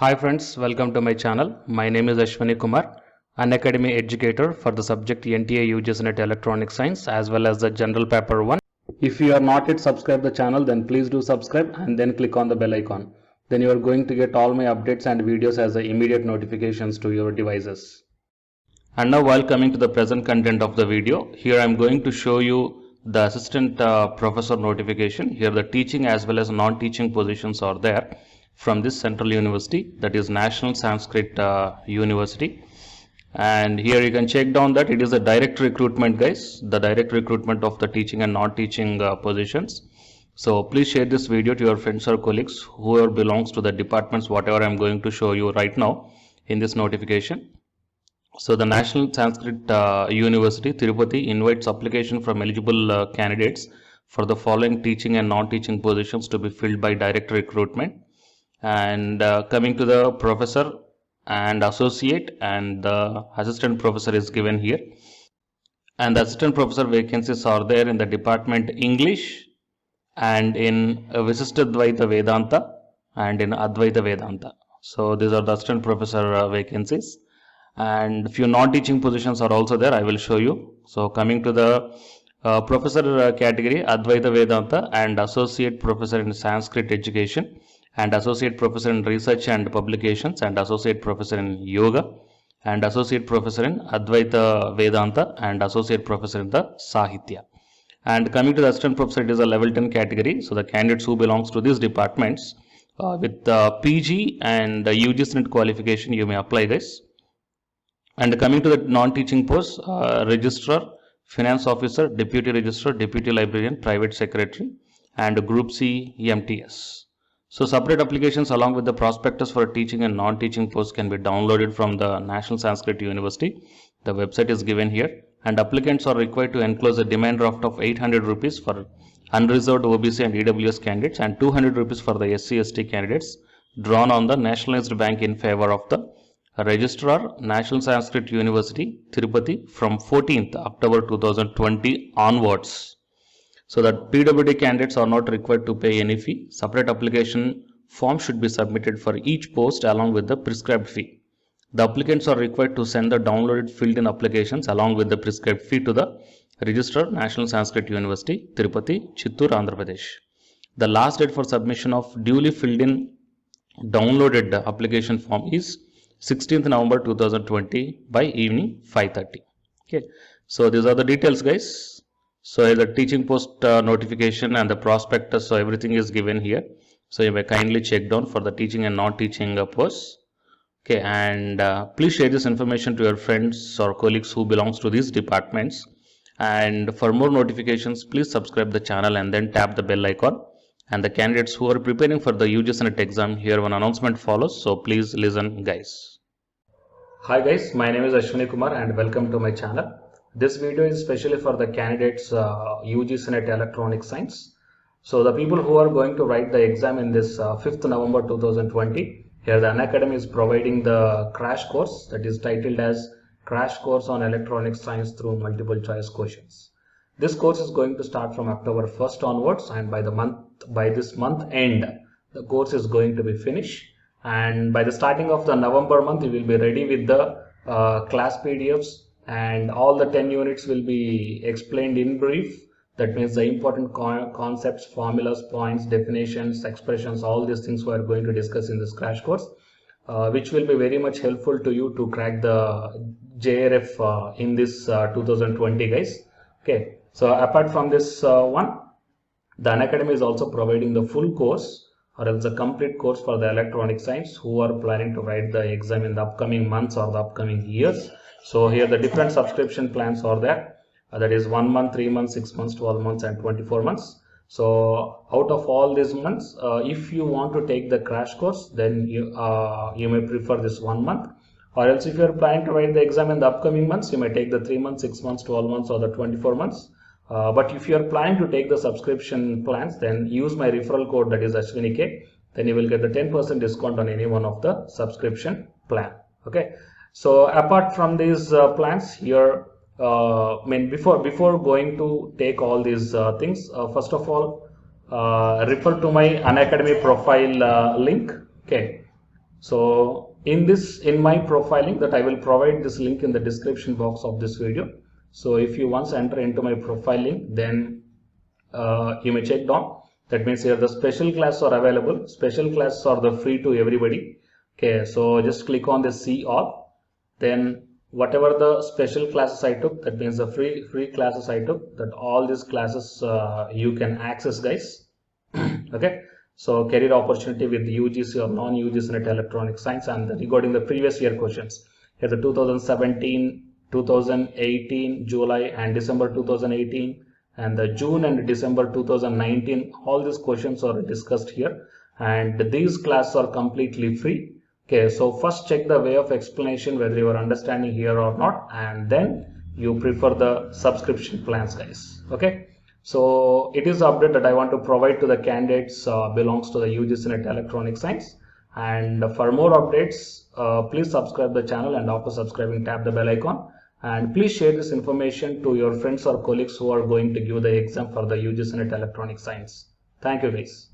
Hi friends, welcome to my channel. My name is Ashwani Kumar, an academy educator for the subject NTA UGS Net Electronic Science as well as the General Paper 1. If you are not yet subscribed the channel, then please do subscribe and then click on the bell icon. Then you are going to get all my updates and videos as the immediate notifications to your devices. And now while coming to the present content of the video, here I am going to show you the assistant professor notification. Here the teaching as well as non-teaching positions are there from this central university, that is National Sanskrit University. And here you can check down that it is a direct recruitment, guys, the direct recruitment of the teaching and non-teaching positions. So please share this video to your friends or colleagues whoever belongs to the departments whatever I am going to show you right now in this notification. So the National Sanskrit University Tirupati invites application from eligible candidates for the following teaching and non-teaching positions to be filled by direct recruitment. And coming to the professor and associate, and the assistant professor is given here. And the assistant professor vacancies are there in the department English and in Visishtadvaita Vedanta and in Advaita Vedanta. So these are the assistant professor vacancies. And few non-teaching positions are also there. I will show you. So coming to the professor category, Advaita Vedanta and associate professor in Sanskrit education and associate professor in research and publications and associate professor in yoga and associate professor in Advaita Vedanta and associate professor in the Sahitya. And coming to the assistant professor, it is a level 10 category. So the candidates who belongs to these departments with PG and UGC NET qualification, you may apply this. And coming to the non-teaching posts, registrar, finance officer, deputy registrar, deputy librarian, private secretary, and group C MTS. So separate applications along with the prospectus for teaching and non-teaching posts can be downloaded from the National Sanskrit University. The website is given here, and applicants are required to enclose a demand draft of 800 rupees for unreserved OBC and EWS candidates and 200 rupees for the SC/ST candidates drawn on the nationalized bank in favor of the Registrar, National Sanskrit University, Tirupati from 14th October 2020 onwards. So that PWD candidates are not required to pay any fee. Separate application form should be submitted for each post along with the prescribed fee. The applicants are required to send the downloaded filled-in applications along with the prescribed fee to the Registrar, National Sanskrit University, Tirupati, Chittoor, Andhra Pradesh. The last date for submission of duly filled-in downloaded application form is 16th November 2020 by evening 5:30. Okay, so these are the details, guys. So the teaching post notification and the prospectus, so everything is given here. So you may kindly check down for the teaching and non-teaching posts. Okay, and please share this information to your friends or colleagues who belongs to these departments. And for more notifications, please subscribe the channel and then tap the bell icon. And the candidates who are preparing for the UGC NET exam, here one announcement follows. So please listen, guys. Hi guys, my name is Ashwani Kumar and welcome to my channel. This video is especially for the candidates UGC NET Electronic Science. So the people who are going to write the exam in this 5th November 2020, here the Unacademy is providing the crash course that is titled as Crash Course on Electronic Science through Multiple Choice Questions. This course is going to start from October 1st onwards, and by this month end, the course is going to be finished. And by the starting of the November month, you will be ready with the class PDFs, and all the 10 units will be explained in brief. That means the important concepts, formulas, points, definitions, expressions, all these things we are going to discuss in this crash course, which will be very much helpful to you to crack the JRF in this 2020, guys. Okay, so apart from this one, the Unacademy is also providing the full course or else a complete course for the electronic science who are planning to write the exam in the upcoming months or the upcoming years. So here the different subscription plans are there. That is 1 month, 3 months, 6 months, 12 months and 24 months. So out of all these months, if you want to take the crash course, then you may prefer this 1 month. Or else if you are planning to write the exam in the upcoming months, you may take the 3 months, 6 months, 12 months or the 24 months. But if you are planning to take the subscription plans, then use my referral code, that is AshwiniK. Then you will get the 10% discount on any one of the subscription plan. Okay. So apart from these plans here, before going to take all these things, first of all, refer to my Unacademy profile link. Okay. So in my profiling, that I will provide this link in the description box of this video. So if you once enter into my profile link, then you may check down. That means here the special classes are available. Special classes are the free to everybody. Okay, so just click on the see all. Then whatever the special classes I took, that means the free classes I took, that all these classes you can access, guys. Okay, so career opportunity with UGC or non-UGC net electronic science, and regarding the previous year questions, here the 2017, 2018 July and December 2018, and the June and December 2019, all these questions are discussed here, and these classes are completely free. Okay, so first check the way of explanation whether you are understanding here or not, and then you prefer the subscription plans, guys. Okay, so it is the update that I want to provide to the candidates belongs to the UGC NET Electronic Science. And for more updates, please subscribe the channel, and after subscribing tap the bell icon, and please share this information to your friends or colleagues who are going to give the exam for the UGC NET Electronic Science. Thank you, guys.